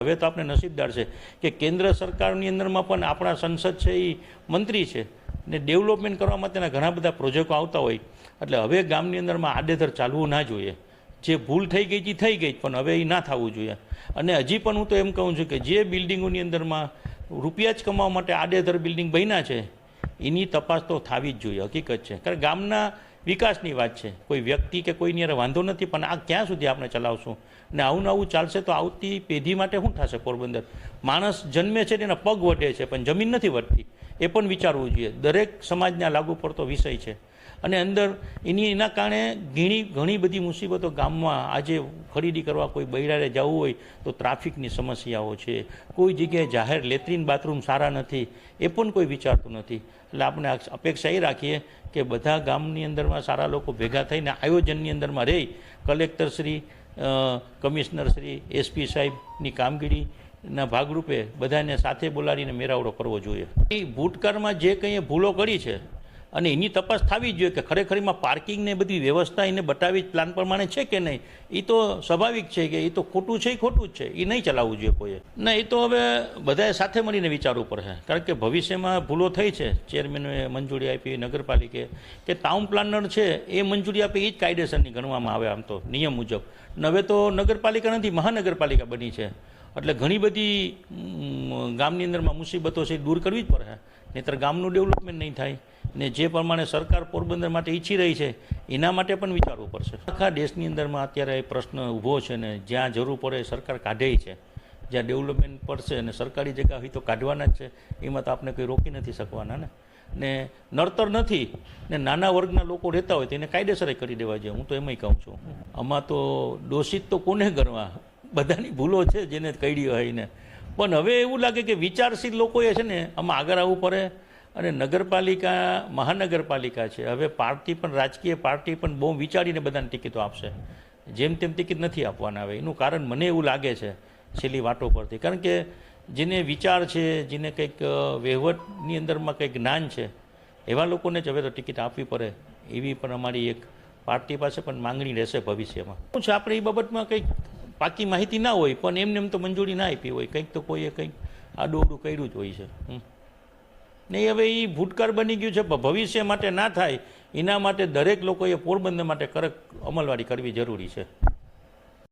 હવે તો આપણે નસીબદાર છે કે કેન્દ્ર સરકારની અંદરમાં પણ આપણા સંસદ છે એ મંત્રી છે ને ડેવલપમેન્ટ કરવા માટેના ઘણા બધા પ્રોજેક્ટો આવતા હોય એટલે હવે ગામની અંદરમાં આડેધડ ચાલવું ના જોઈએ. જે ભૂલ થઈ ગઈ એ થઈ ગઈ પણ હવે એ ના થવું જોઈએ. અને હજી પણ હું તો એમ કહું છું કે જે બિલ્ડિંગોની અંદરમાં રૂપિયા જ કમાવા માટે આડેધડ બિલ્ડિંગ બન્યા છે એની તપાસ તો થવી જ જોઈએ. હકીકત છે કારણ ગામના વિકાસની વાત છે, કોઈ વ્યક્તિ કે કોઈની યારે વાંધો નથી પણ આ ક્યાં સુધી આપણે ચલાવશું ને આવું આવું ચાલશે તો આવતી પેઢી માટે શું થશે? પોરબંદર માણસ જન્મે છે એના પગ વધે છે પણ જમીન નથી વધતી, એ પણ વિચારવું જોઈએ. દરેક સમાજને લાગુ પડતો વિષય છે અને અંદર એના કારણે ઘણી બધી મુસીબતો ગામમાં આજે ખરીદી કરવા કોઈ બૈરારે જવું હોય તો ટ્રાફિકની સમસ્યાઓ છે, કોઈ જગ્યાએ જાહેર લેટ્રિન બાથરૂમ સારા નથી એ પણ કોઈ વિચારતું નથી. એટલે આપણે અપેક્ષા એ રાખીએ કે બધા ગામની અંદરમાં સારા લોકો ભેગા થઈને આયોજનની અંદરમાં રહી કલેક્ટરશ્રી, કમિશનરશ્રી, એસપી સાહેબની કામગીરીના ભાગરૂપે બધાને સાથે બોલાવીને મેળાવડો કરવો જોઈએ. એ ભૂતકાળમાં જે કંઈ ભૂલો કરી છે અને એની તપાસ થવી જોઈએ કે ખરેખર એમાં પાર્કિંગને બધી વ્યવસ્થા એને બતાવી પ્લાન પ્રમાણે છે કે નહીં. એ તો સ્વાભાવિક છે કે એ તો ખોટું છે, ખોટું જ છે, એ નહીં ચલાવવું જોઈએ કોઈએ. ના, એ તો હવે બધાએ સાથે મળીને વિચારવું પડશે કારણ કે ભવિષ્યમાં ભૂલો થઈ છે. ચેરમેનોએ મંજૂરી આપી, નગરપાલિકે કે ટાઉન પ્લાનર છે એ મંજૂરી આપે એ જ કાયદેસરની ગણવામાં આવે આમ તો નિયમ મુજબ. હવે તો નગરપાલિકા નથી, મહાનગરપાલિકા બની છે એટલે ઘણી બધી ગામની અંદરમાં મુસીબતો છે એ દૂર કરવી જ પડે, નહીંતર ગામનું ડેવલપમેન્ટ નહીં થાય. ને જે પ્રમાણે સરકાર પોરબંદર માટે ઈચ્છી રહી છે એના માટે પણ વિચારવું પડશે. આખા દેશની અંદરમાં અત્યારે એ પ્રશ્ન ઊભો છે ને જ્યાં જરૂર પડે સરકાર કાઢે છે, જ્યાં ડેવલપમેન્ટ પડશે અને સરકારી જગ્યા હોય તો કાઢવાના જ છે, એમાં તો આપણે કંઈ રોકી નથી શકવાના ને નડતર નથી ને નાના વર્ગના લોકો રહેતા હોય તેને કાયદેસર કરી દેવા જોઈએ. હું તો એમાંય કહું છું આમાં તો દોષિત તો કોને ગણવા, બધાની ભૂલો છે જેને કરી હોય એને. પણ હવે એવું લાગે કે વિચારશીલ લોકોએ છે ને આમાં આગળ આવવું પડે. અને નગરપાલિકા મહાનગરપાલિકા છે, હવે પાર્ટી પણ રાજકીય પાર્ટી પણ બહુ વિચારીને બધાને ટિકિટો આપશે, જેમ તેમ ટિકિટ નથી આપવાના. હવે એનું કારણ મને એવું લાગે છે છેલ્લી વાતો પરથી, કારણ કે જેને વિચાર છે, જેને કંઈક વહીવટની અંદરમાં કંઈક જ્ઞાન છે એવા લોકોને જ હવે તો ટિકિટ આપવી પડે એવી પણ અમારી એક પાર્ટી પાસે પણ માંગણી રહેશે ભવિષ્યમાં. શું છે આપણે એ બાબતમાં કંઈક પાકી માહિતી ના હોય પણ એમને તો મંજૂરી ના આપી હોય, કંઈક તો કોઈએ કંઈક આડું કર્યું જ હોય છે નહીં. હવે એ ભૂતકાળ બની ગયું છે, ભવિષ્ય માટે ના થાય એના માટે દરેક લોકોએ પોરબંદર માટે કડક અમલવારી કરવી જરૂરી છે.